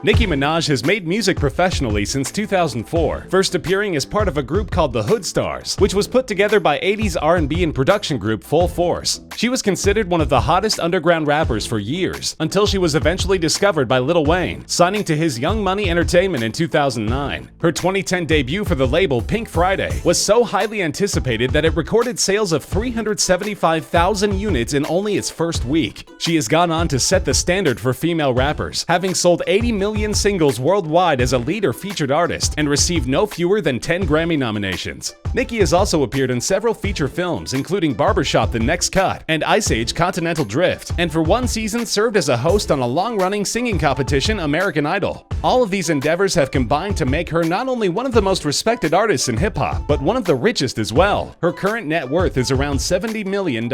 Nicki Minaj has made music professionally since 2004, first appearing as part of a group called the Hood Stars, which was put together by 80s R&B and production group Full Force. She was considered one of the hottest underground rappers for years, until she was eventually discovered by Lil Wayne, signing to his Young Money Entertainment in 2009. Her 2010 debut for the label Pink Friday was so highly anticipated that it recorded sales of 375,000 units in only its first week. She has gone on to set the standard for female rappers, having sold 80 million singles worldwide as a lead or featured artist and received no fewer than 10 Grammy nominations. Nicki has also appeared in several feature films, including Barbershop: The Next Cut and Ice Age: Continental Drift, and for one season served as a host on a long-running singing competition, American Idol. All of these endeavors have combined to make her not only one of the most respected artists in hip-hop, but one of the richest as well. Her current net worth is around $70 million.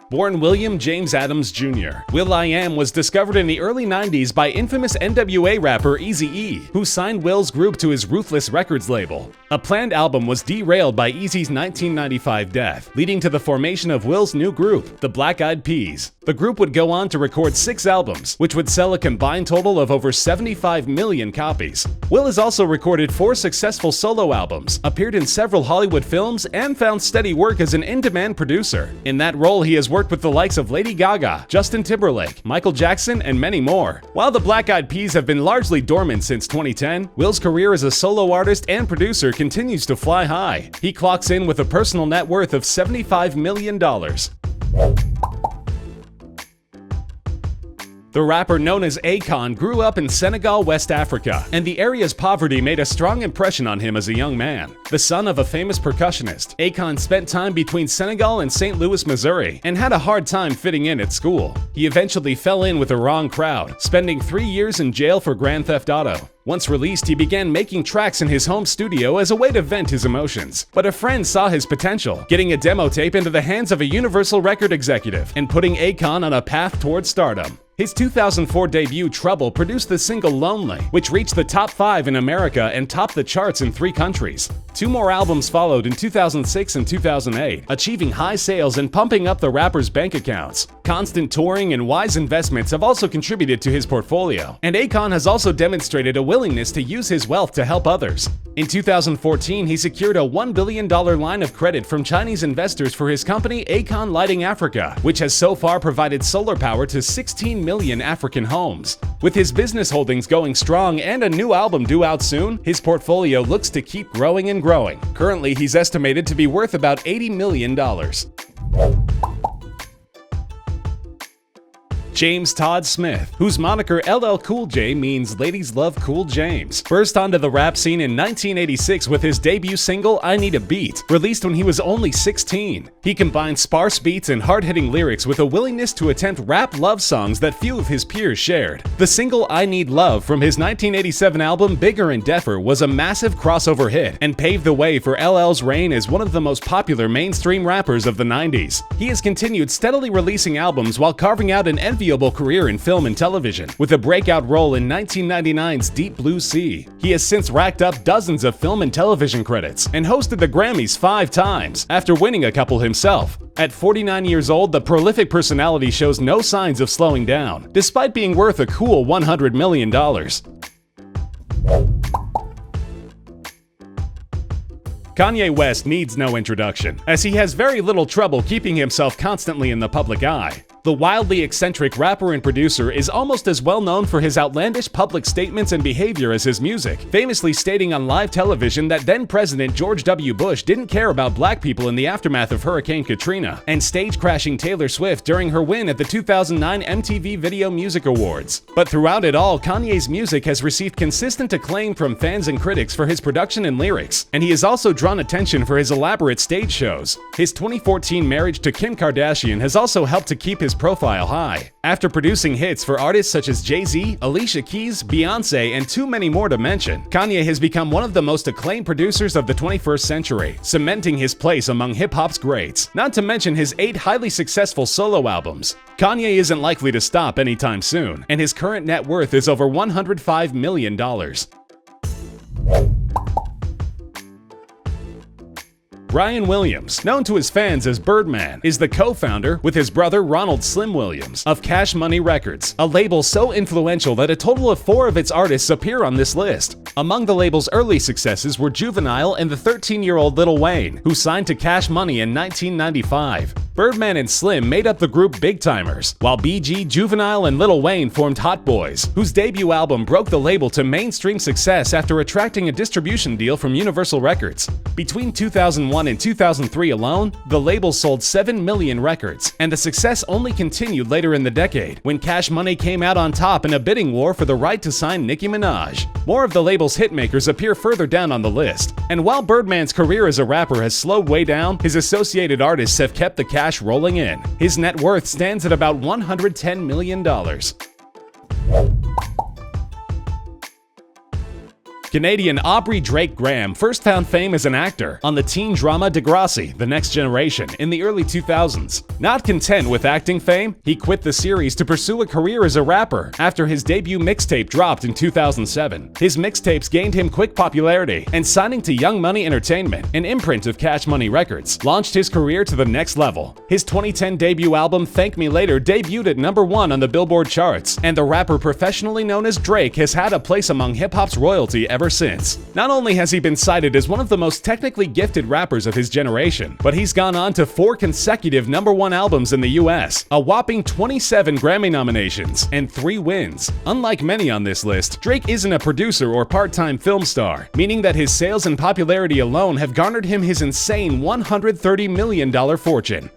Born William James Adams Jr., will.i.am was discovered in the early 90s by infamous NWA rapper Eazy-E, who signed Will's group to his Ruthless Records label. A planned album was derailed by Eazy's 1995 death, leading to the formation of Will's new group, the Black Eyed Peas. The group would go on to record 6 albums, which would sell a combined total of over 75 million copies. Will has also recorded 4 successful solo albums, appeared in several Hollywood films, and found steady work as an in-demand producer. In that role, he has worked with the likes of Lady Gaga, Justin Timberlake, Michael Jackson, and many more. While the Black Eyed Peas have been largely dormant since 2010, Will's career as a solo artist and producer continues to fly high. He clocks in with a personal net worth of $75 million. The rapper known as Akon grew up in Senegal, West Africa, and the area's poverty made a strong impression on him as a young man. The son of a famous percussionist, Akon spent time between Senegal and St. Louis, Missouri, and had a hard time fitting in at school. He eventually fell in with the wrong crowd, spending 3 years in jail for grand theft auto. Once released, he began making tracks in his home studio as a way to vent his emotions. But a friend saw his potential, getting a demo tape into the hands of a Universal record executive and putting Akon on a path towards stardom. His 2004 debut, Trouble, produced the single Lonely, which reached the top 5 in America and topped the charts in 3 countries. 2 more albums followed in 2006 and 2008, achieving high sales and pumping up the rapper's bank accounts. Constant touring and wise investments have also contributed to his portfolio, and Akon has also demonstrated a willingness to use his wealth to help others. In 2014, he secured a $1 billion line of credit from Chinese investors for his company Akon Lighting Africa, which has so far provided solar power to 16 million African homes. With his business holdings going strong and a new album due out soon, his portfolio looks to keep growing and growing. Currently, he's estimated to be worth about $80 million. James Todd Smith, whose moniker LL Cool J means Ladies Love Cool James, burst onto the rap scene in 1986 with his debut single I Need a Beat, released when he was only 16. He combined sparse beats and hard-hitting lyrics with a willingness to attempt rap love songs that few of his peers shared. The single I Need Love from his 1987 album Bigger and Deffer was a massive crossover hit and paved the way for LL's reign as one of the most popular mainstream rappers of the 90s. He has continued steadily releasing albums while carving out an enviable career in film and television, with a breakout role in 1999's Deep Blue Sea. He has since racked up dozens of film and television credits and hosted the Grammys 5 times, after winning a couple himself. At 49 years old, the prolific personality shows no signs of slowing down, despite being worth a cool $100 million. Kanye West needs no introduction, as he has very little trouble keeping himself constantly in the public eye. The wildly eccentric rapper and producer is almost as well known for his outlandish public statements and behavior as his music, famously stating on live television that then-President George W. Bush didn't care about black people in the aftermath of Hurricane Katrina, and stage-crashing Taylor Swift during her win at the 2009 MTV Video Music Awards. But throughout it all, Kanye's music has received consistent acclaim from fans and critics for his production and lyrics, and he has also drawn attention for his elaborate stage shows. His 2014 marriage to Kim Kardashian has also helped to keep his profile high. After producing hits for artists such as Jay-Z, Alicia Keys, Beyonce, and too many more to mention, Kanye has become one of the most acclaimed producers of the 21st century, cementing his place among hip-hop's greats, not to mention his 8 highly successful solo albums. Kanye isn't likely to stop anytime soon, and his current net worth is over $105 million. Brian Williams, known to his fans as Birdman, is the co-founder, with his brother Ronald Slim Williams, of Cash Money Records, a label so influential that a total of 4 of its artists appear on this list. Among the label's early successes were Juvenile and the 13-year-old Lil Wayne, who signed to Cash Money in 1995. Birdman and Slim made up the group Big Timers, while BG, Juvenile, and Lil Wayne formed Hot Boys, whose debut album broke the label to mainstream success after attracting a distribution deal from Universal Records. Between 2001 and 2003 alone, the label sold 7 million records, and the success only continued later in the decade, when Cash Money came out on top in a bidding war for the right to sign Nicki Minaj. More of the label's hitmakers appear further down on the list, and while Birdman's career as a rapper has slowed way down, his associated artists have kept the cash rolling in. His net worth stands at about $110 million. Canadian Aubrey Drake Graham first found fame as an actor on the teen drama Degrassi: The Next Generation in the early 2000s. Not content with acting fame, he quit the series to pursue a career as a rapper after his debut mixtape dropped in 2007. His mixtapes gained him quick popularity, and signing to Young Money Entertainment, an imprint of Cash Money Records, launched his career to the next level. His 2010 debut album Thank Me Later debuted at #1 on the Billboard charts, and the rapper professionally known as Drake has had a place among hip-hop's royalty ever since. Not only has he been cited as one of the most technically gifted rappers of his generation, but he's gone on to 4 consecutive #1 albums in the US, a whopping 27 Grammy nominations, and 3 wins. Unlike many on this list, Drake isn't a producer or part-time film star, meaning that his sales and popularity alone have garnered him his insane $130 million fortune.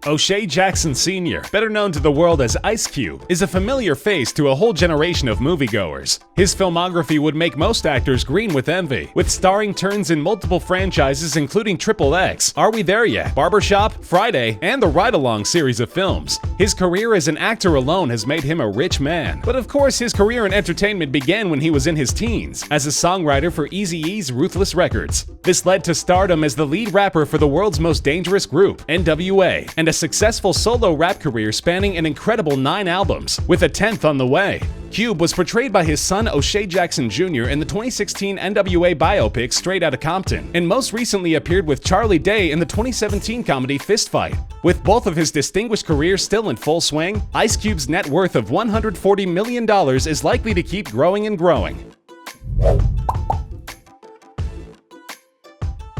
O'Shea Jackson Sr., better known to the world as Ice Cube, is a familiar face to a whole generation of moviegoers. His filmography would make most actors green with envy, with starring turns in multiple franchises including Triple X, Are We There Yet?, Barbershop, Friday, and the Ride-Along series of films. His career as an actor alone has made him a rich man. But of course, his career in entertainment began when he was in his teens, as a songwriter for Eazy-E's Ruthless Records. This led to stardom as the lead rapper for the world's most dangerous group, NWA, and a successful solo rap career spanning an incredible 9 albums, with a 10th on the way. Cube was portrayed by his son O'Shea Jackson Jr. in the 2016 NWA biopic Straight Outta Compton, and most recently appeared with Charlie Day in the 2017 comedy Fist Fight. With both of his distinguished careers still in full swing, Ice Cube's net worth of $140 million is likely to keep growing and growing.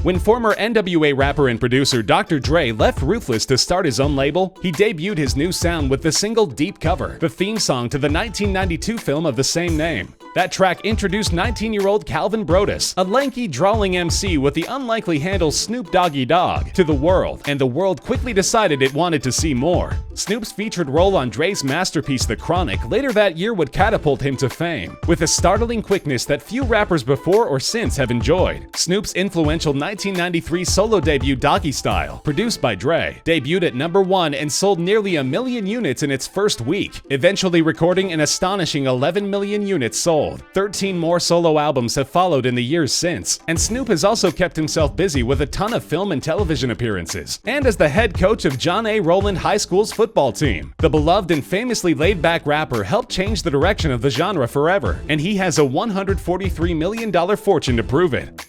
When former NWA rapper and producer Dr. Dre left Ruthless to start his own label, he debuted his new sound with the single Deep Cover, the theme song to the 1992 film of the same name. That track introduced 19-year-old Calvin Brodus, a lanky, drawling MC with the unlikely handle Snoop Doggy Dogg, to the world, and the world quickly decided it wanted to see more. Snoop's featured role on Dre's masterpiece The Chronic later that year would catapult him to fame, with a startling quickness that few rappers before or since have enjoyed. Snoop's influential 1993 solo debut Doggy Style, produced by Dre, debuted at #1 and sold nearly 1 million units in its first week, eventually recording an astonishing 11 million units sold. 13 more solo albums have followed in the years since, and Snoop has also kept himself busy with a ton of film and television appearances, and as the head coach of John A. Rowland High School's football team. The beloved and famously laid-back rapper helped change the direction of the genre forever, and he has a $143 million fortune to prove it.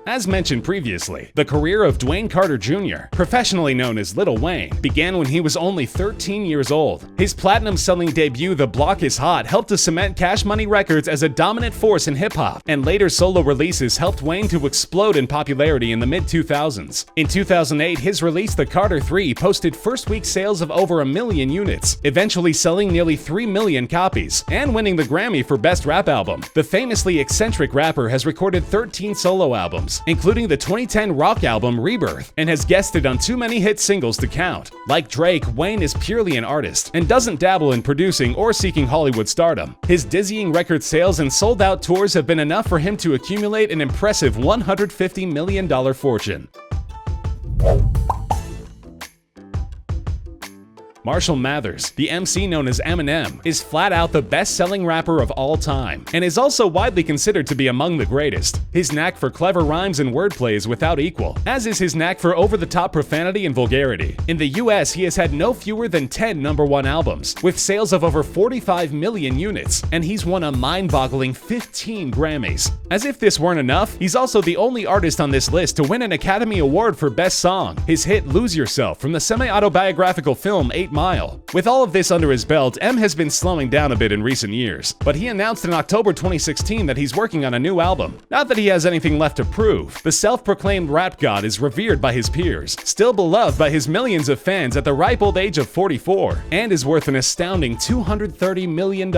As mentioned previously, the career of Dwayne Carter Jr., professionally known as Lil Wayne, began when he was only 13 years old. His platinum-selling debut The Block Is Hot helped to cement Cash Money Records as a dominant force in hip-hop, and later solo releases helped Wayne to explode in popularity in the mid-2000s. In 2008, his release The Carter 3 posted first-week sales of over 1 million units, eventually selling nearly 3 million copies, and winning the Grammy for Best Rap Album. The famously eccentric rapper has recorded 13 solo albums, including the 2010 rock album Rebirth, and has guested on too many hit singles to count. Like Drake, Wayne is purely an artist, and doesn't dabble in producing or seeking Hollywood stardom. His dizzying record sales and sold-out tours have been enough for him to accumulate an impressive $150 million fortune. Marshall Mathers, the MC known as Eminem, is flat out the best-selling rapper of all time, and is also widely considered to be among the greatest. His knack for clever rhymes and wordplay is without equal, as is his knack for over-the-top profanity and vulgarity. In the US, he has had no fewer than 10 #1 albums, with sales of over 45 million units, and he's won a mind-boggling 15 Grammys. As if this weren't enough, he's also the only artist on this list to win an Academy Award for Best Song, his hit Lose Yourself from the semi-autobiographical film 8 Mile. With all of this under his belt, M has been slowing down a bit in recent years, but he announced in October 2016 that he's working on a new album. Not that he has anything left to prove. The self-proclaimed rap god is revered by his peers, still beloved by his millions of fans at the ripe old age of 44, and is worth an astounding $230 million.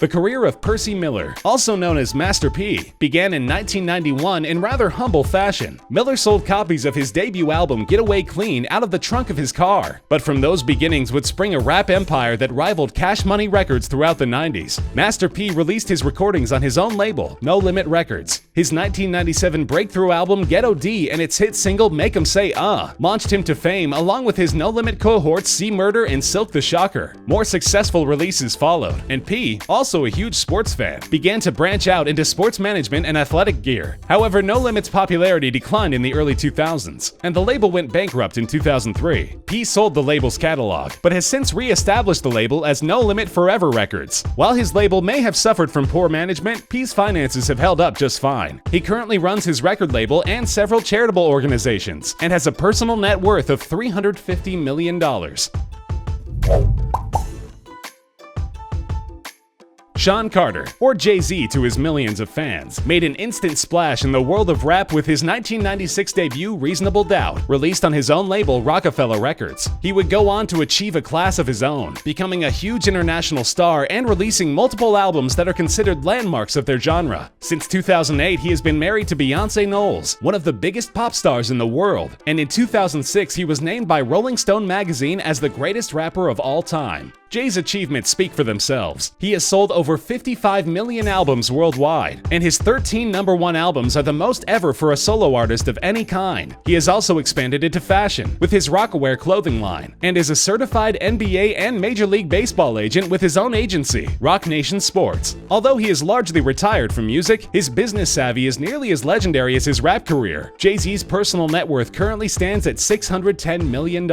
The career of Percy Miller, also known as Master P, began in 1991 in rather humble fashion. Miller sold copies of his debut album Get Away Clean out of the trunk of his car, but from those beginnings would spring a rap empire that rivaled Cash Money Records throughout the 90s. Master P released his recordings on his own label, No Limit Records. His 1997 breakthrough album Ghetto D and its hit single Make 'Em Say launched him to fame along with his No Limit cohorts C Murder and Silk the Shocker. More successful releases followed, and P, also a huge sports fan, began to branch out into sports management and athletic gear. However, No Limit's popularity declined in the early 2000s, and the label went bankrupt in 2003. P sold the label's catalog, but has since re-established the label as No Limit Forever Records. While his label may have suffered from poor management, P's finances have held up just fine. He currently runs his record label and several charitable organizations, and has a personal net worth of $350 million. Sean Carter, or Jay-Z to his millions of fans, made an instant splash in the world of rap with his 1996 debut Reasonable Doubt, released on his own label Rockefeller Records. He would go on to achieve a class of his own, becoming a huge international star and releasing multiple albums that are considered landmarks of their genre. Since 2008, he has been married to Beyoncé Knowles, one of the biggest pop stars in the world, and in 2006 he was named by Rolling Stone magazine as the greatest rapper of all time. Jay's achievements speak for themselves. He has sold over 55 million albums worldwide, and his 13 #1 albums are the most ever for a solo artist of any kind. He has also expanded into fashion with his Rockaware clothing line, and is a certified NBA and Major League Baseball agent with his own agency, Roc Nation Sports. Although he is largely retired from music, his business savvy is nearly as legendary as his rap career. Jay-Z's personal net worth currently stands at $610 million.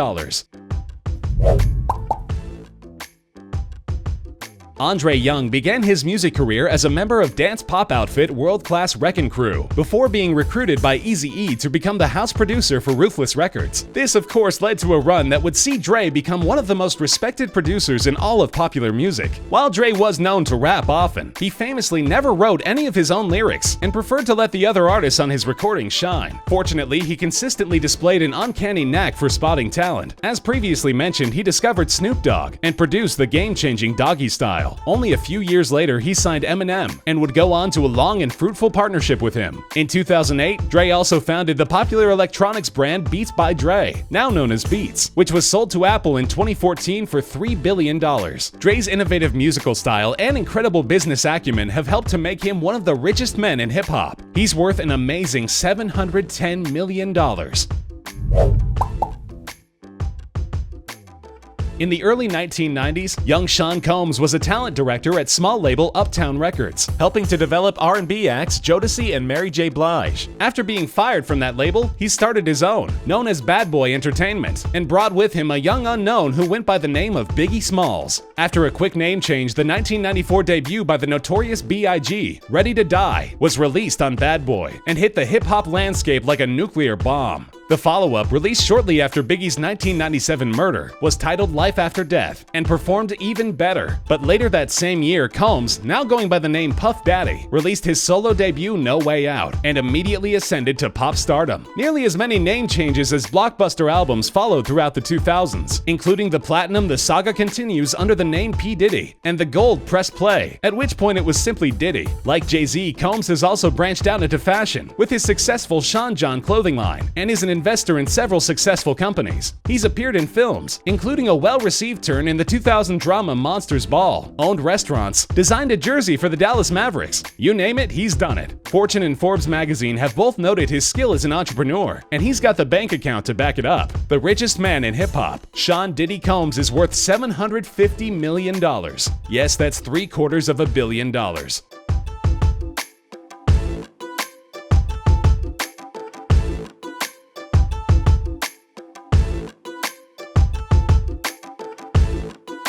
Andre Young began his music career as a member of dance pop outfit World Class Wreckin' Crew, before being recruited by Eazy-E to become the house producer for Ruthless Records. This, of course, led to a run that would see Dre become one of the most respected producers in all of popular music. While Dre was known to rap often, he famously never wrote any of his own lyrics and preferred to let the other artists on his recordings shine. Fortunately, he consistently displayed an uncanny knack for spotting talent. As previously mentioned, he discovered Snoop Dogg and produced the game-changing Doggy Style. Only a few years later, he signed Eminem and would go on to a long and fruitful partnership with him. In 2008, Dre also founded the popular electronics brand Beats by Dre, now known as Beats, which was sold to Apple in 2014 for $3 billion. Dre's innovative musical style and incredible business acumen have helped to make him one of the richest men in hip-hop. He's worth an amazing $710 million. In the early 1990s, young Sean Combs was a talent director at small label Uptown Records, helping to develop R&B acts Jodeci and Mary J. Blige. After being fired from that label, he started his own, known as Bad Boy Entertainment, and brought with him a young unknown who went by the name of Biggie Smalls. After a quick name change, the 1994 debut by the notorious B.I.G., Ready to Die, was released on Bad Boy and hit the hip-hop landscape like a nuclear bomb. The follow-up, released shortly after Biggie's 1997 murder, was titled Life After Death and performed even better. But later that same year, Combs, now going by the name Puff Daddy, released his solo debut No Way Out and immediately ascended to pop stardom. Nearly as many name changes as blockbuster albums followed throughout the 2000s, including the platinum The Saga Continues under the name P. Diddy and the gold Press Play, at which point it was simply Diddy. Like Jay-Z, Combs has also branched out into fashion with his successful Sean John clothing line and is an investor in several successful companies. He's appeared in films, including a well-received turn in the 2000 drama Monsters Ball, owned restaurants, designed a jersey for the Dallas Mavericks. You name it, he's done it. Fortune and Forbes magazine have both noted his skill as an entrepreneur, and he's got the bank account to back it up. The richest man in hip-hop, Sean Diddy Combs, is worth $750 million. Yes, that's $750 million.